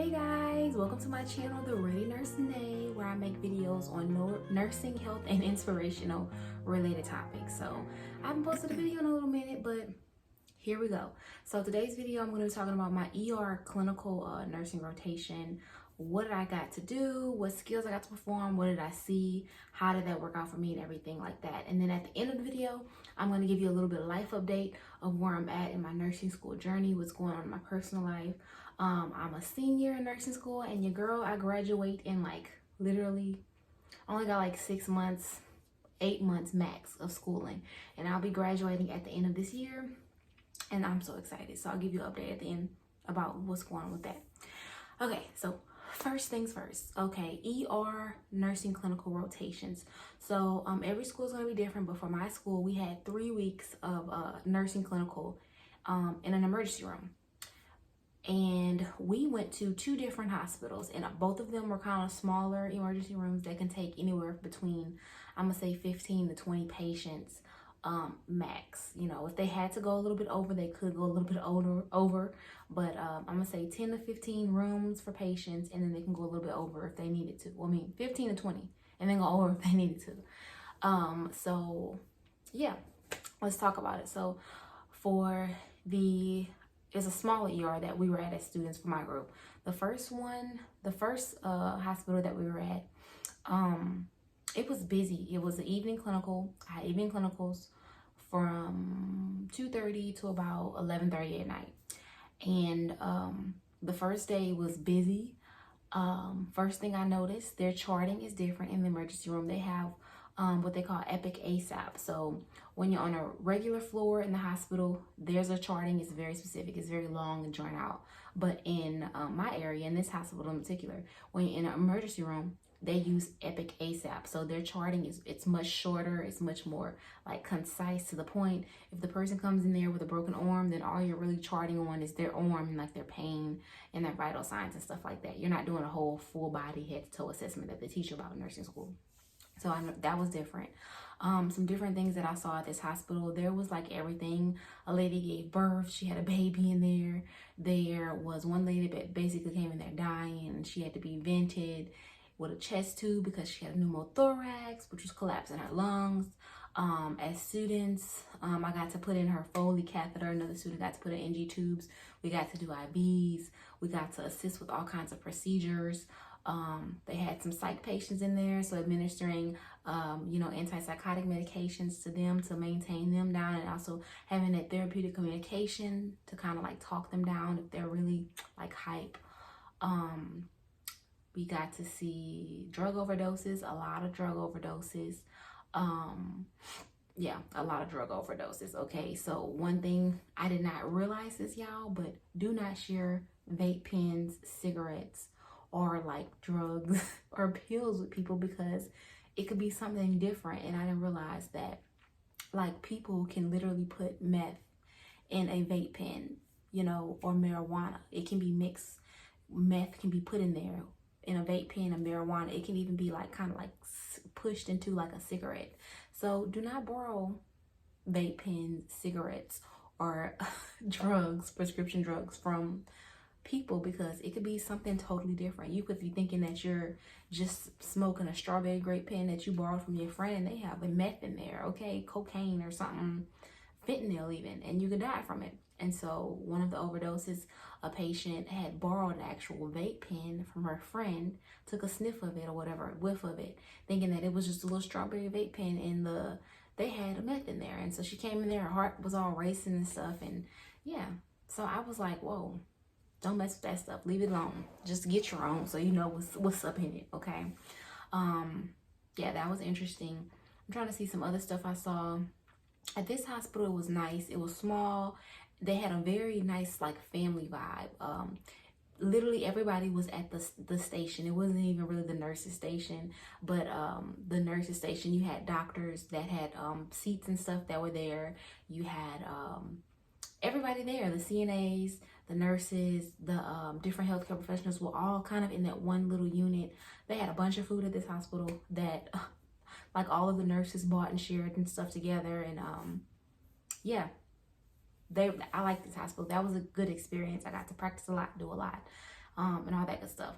Hey guys, welcome to my channel, The Ready Nurse Nay, where I make videos on nursing, health, and inspirational related topics. So I haven't posted a video in a little minute, but here we go. So today's video, I'm going to be talking about my ER clinical nursing rotation. What did I got to do? What skills I got to perform? What did I see? How did that work out for me and everything like that? And then at the end of the video, I'm going to give you a little bit of life update of where I'm at in my nursing school journey, what's going on in my personal life. I'm a senior in nursing school, and your girl, I graduate in like literally only got like 6 months, 8 months max of schooling, and I'll be graduating at the end of this year, and I'm so excited. So I'll give you an update at the end about what's going on with that. Okay, so first things first. Okay, ER nursing clinical rotations. So every school is going to be different, but for my school, we had 3 weeks of nursing clinical in an emergency room. And we went to 2 different hospitals, and both of them were kind of smaller emergency rooms that can take anywhere between, I'm gonna say 15 to 20 patients max. You know, if they had to go a little bit over, they could go a little bit over, but I'm gonna say 10 to 15 rooms for patients, and then they can go a little bit over if they needed to. Well, I mean 15 to 20, and then go over if they needed to. So yeah, let's talk about it. So for it's a small ER that we were at as students for my group. The first hospital that we were at, it was busy. It was an evening clinical. I had evening clinicals from 2:30 to about 11:30 at night. And the first day was busy. First thing I noticed, their charting is different in the emergency room. They have what they call Epic ASAP. So when you're on a regular floor in the hospital, there's a charting. It's very specific. It's very long and drawn out. But in my area, in this hospital in particular, when you're in an emergency room, they use Epic ASAP. So their charting it's much shorter. It's much more like concise, to the point. If the person comes in there with a broken arm, then all you're really charting on is their arm and like their pain and their vital signs and stuff like that. You're not doing a whole full body head to toe assessment that they teach you about in nursing school. So I know that was different. Some different things that I saw at this hospital. There was like everything. A lady gave birth. She had a baby in there. There was one lady that basically came in there dying, and she had to be vented with a chest tube because she had a pneumothorax, which was collapsing her lungs. As students, I got to put in her Foley catheter. Another student got to put in NG tubes. We got to do IVs. We got to assist with all kinds of procedures. They had some psych patients in there, so administering antipsychotic medications to them to maintain them down, and also having that therapeutic communication to kind of like talk them down if they're really like hype. We got to see drug overdoses, a lot of drug overdoses. Yeah, a lot of drug overdoses. Okay, so one thing, I did not realize this, y'all, but do not share vape pens, cigarettes, or like drugs or pills with people, because it could be something different. And I didn't realize that like people can literally put meth in a vape pen, or marijuana. It can be mixed. Meth can be put in there in a vape pen of marijuana. It can even be like kind of like pushed into like a cigarette. So do not borrow vape pens, cigarettes, or drugs, prescription drugs from people, because it could be something totally different. You could be thinking that you're just smoking a strawberry grape pen that you borrowed from your friend, and they have a meth in there, okay, cocaine or something, fentanyl even, and you could die from it. And so one of the overdoses, a patient had borrowed an actual vape pen from her friend, took a sniff of it or whatever, a whiff of it, thinking that it was just a little strawberry vape pen, and they had a meth in there. And so she came in there, her heart was all racing and stuff, and yeah. So I was like, whoa, don't mess with that stuff. Leave it alone. Just get your own so you know what's up in it, okay? Yeah, that was interesting. I'm trying to see some other stuff I saw. At this hospital, it was nice. It was small. They had a very nice like family vibe. Literally everybody was at the station. It wasn't even really the nurses station, but the nurses station, you had doctors that had seats and stuff that were there. You had everybody there, the CNAs, the nurses, the different healthcare professionals were all kind of in that one little unit. They had a bunch of food at this hospital that like all of the nurses bought and shared and stuff together. And yeah, I like this hospital. That was a good experience. I got to practice a lot, do a lot. and all that good stuff.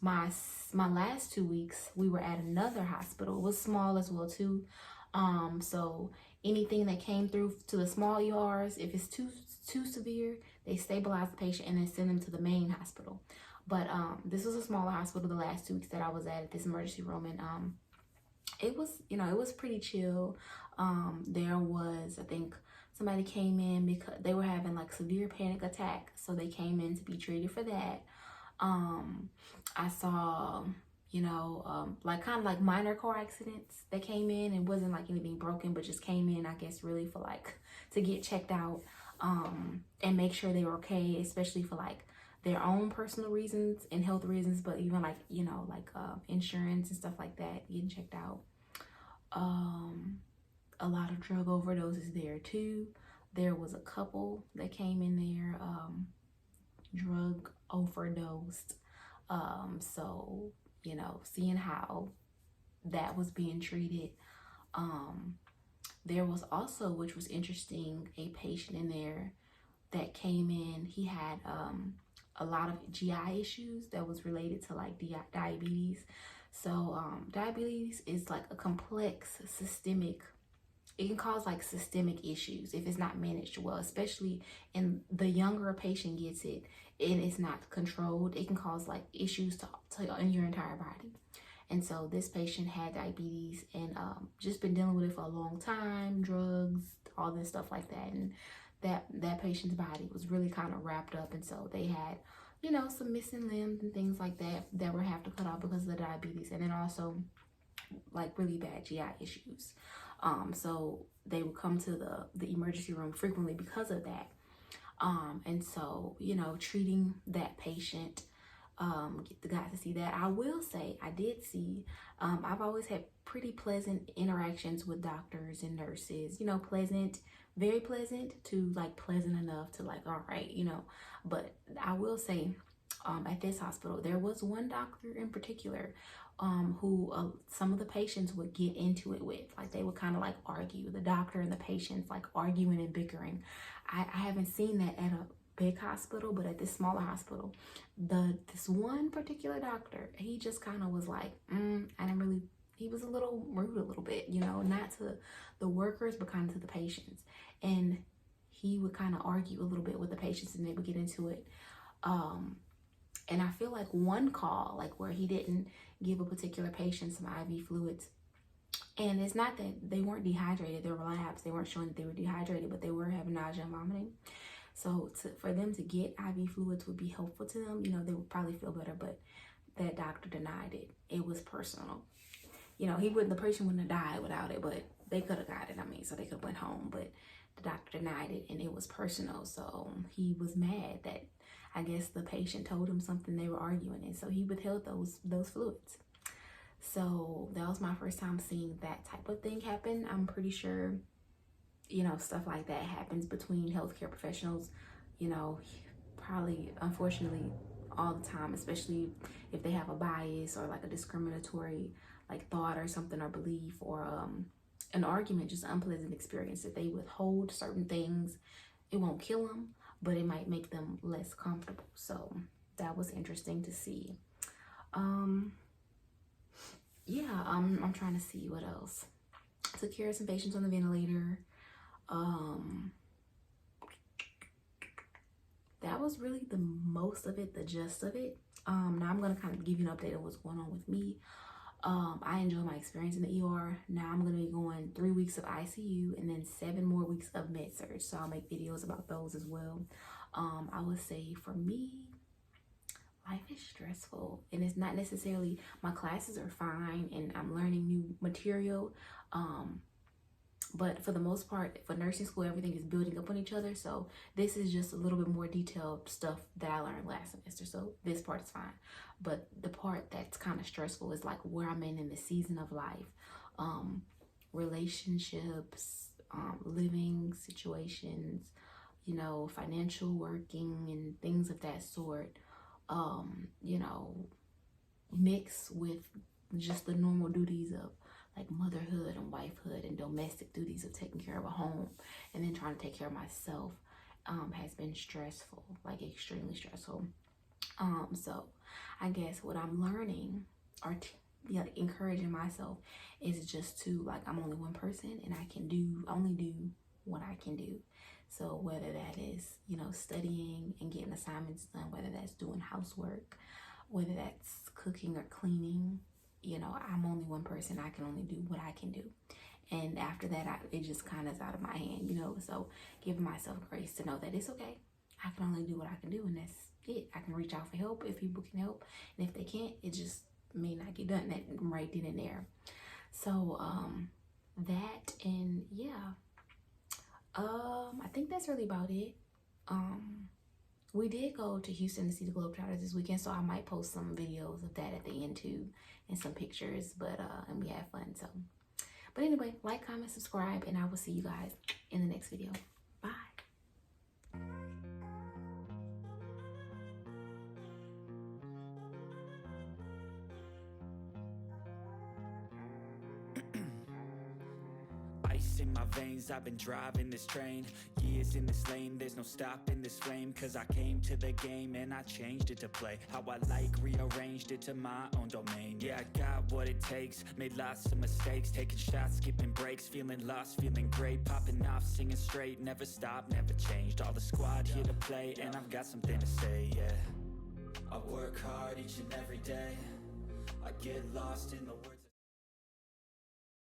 My last 2 weeks, we were at another hospital. It was small as well too. So anything that came through to the small ERs, if it's too severe, they stabilize the patient and then send them to the main hospital. But this was a smaller hospital the last 2 weeks that I was at this emergency room, and it was, it was pretty chill. There was, I think, somebody came in because they were having like severe panic attack, so they came in to be treated for that. I saw, like kind of like minor car accidents that came in. It wasn't like anything broken, but just came in, I guess, really for like to get checked out, and make sure they were okay, especially for like their own personal reasons and health reasons, but even like, insurance and stuff like that, getting checked out. A lot of drug overdoses there too. There was a couple that came in there, drug overdosed. So, seeing how that was being treated. There was also, which was interesting, a patient in there that came in. He had a lot of GI issues that was related to like diabetes. So diabetes is like a complex systemic, it can cause like systemic issues if it's not managed well, especially in the younger a patient gets it and it's not controlled. It can cause like issues to in your entire body. And so this patient had diabetes and just been dealing with it for a long time, drugs, all this stuff like that. And that patient's body was really kind of wrapped up. And so they had, some missing limbs and things like that that were have to cut off because of the diabetes. And then also like really bad GI issues. So they would come to the emergency room frequently because of that. And so, treating that patient, got to see that. I will say I did see, I've always had pretty pleasant interactions with doctors and nurses, pleasant, very pleasant to like pleasant enough to like, all right, but I will say, at this hospital, there was one doctor in particular, who some of the patients would get into it with. Like they would kind of like argue, the doctor and the patients like arguing and bickering. I haven't seen that at a big hospital, but at this smaller hospital, this one particular doctor, he just kind of was like, he was a little rude a little bit, not to the workers, but kind of to the patients. And he would kind of argue a little bit with the patients and they would get into it. And I feel like one call, like where he didn't give a particular patient some IV fluids. And it's not that they weren't dehydrated. There were labs. They weren't showing that they were dehydrated, but they were having nausea and vomiting. So for them to get IV fluids would be helpful to them. They would probably feel better, but that doctor denied it. It was personal. The patient wouldn't have died without it, but they could have got it. So they could have went home, but the doctor denied it and it was personal. So he was mad that I guess the patient told him something, they were arguing, and so he withheld those fluids. So that was my first time seeing that type of thing happen. I'm pretty sure, stuff like that happens between healthcare professionals, probably unfortunately all the time, especially if they have a bias or like a discriminatory like thought or something or belief or an argument, just an unpleasant experience that they withhold certain things. It won't kill them, but it might make them less comfortable. So that was interesting to see. I'm trying to see what else. Took care of some patients on the ventilator. That was really the most of it, the gist of it. Now I'm gonna kind of give you an update on what's going on with me. I enjoy my experience in the ER. Now I'm going to be going 3 weeks of ICU and then 7 more weeks of med surg. So I'll make videos about those as well. I would say for me, life is stressful and it's not necessarily, my classes are fine and I'm learning new material. But for the most part, for nursing school, everything is building up on each other. So this is just a little bit more detailed stuff that I learned last semester. So this part is fine. But the part that's kind of stressful is like where I'm in the season of life. Relationships, living situations, financial working and things of that sort. Mixed with just the normal duties of like motherhood and wifehood and domestic duties of taking care of a home and then trying to take care of myself has been stressful, like extremely stressful. So I guess what I'm learning or yeah, encouraging myself is just to, like, I'm only one person and I can only do what I can do. So whether that is, you know, studying and getting assignments done, whether that's doing housework, whether that's cooking or cleaning, you know, I'm only one person. I can only do what I can do. And after that, it just kind of is out of my hand, you know. So giving myself grace to know that it's okay. I can only do what I can do, and that's it. I can reach out for help if people can help, and if they can't, it just may not get done that right then and there. So that, and yeah, I think that's really about it. We did go to Houston to see the Globetrotters this weekend, so I might post some videos of that at the end too, and some pictures. But and we had fun. So, but anyway, like, comment, subscribe, and I will see you guys in the next video. Bye. Ice in my veins, I've been driving this train. Years in this lane, there's no stopping this flame. Cause I came to the game and I changed it to play how I like, rearranged it to my own domain. Yeah, I got what it takes, made lots of mistakes, taking shots, skipping breaks, feeling lost, feeling great, popping off, singing straight, never stopped, never changed. All the squad here to play, and I've got something to say, yeah. I work hard each and every day, I get lost in the world.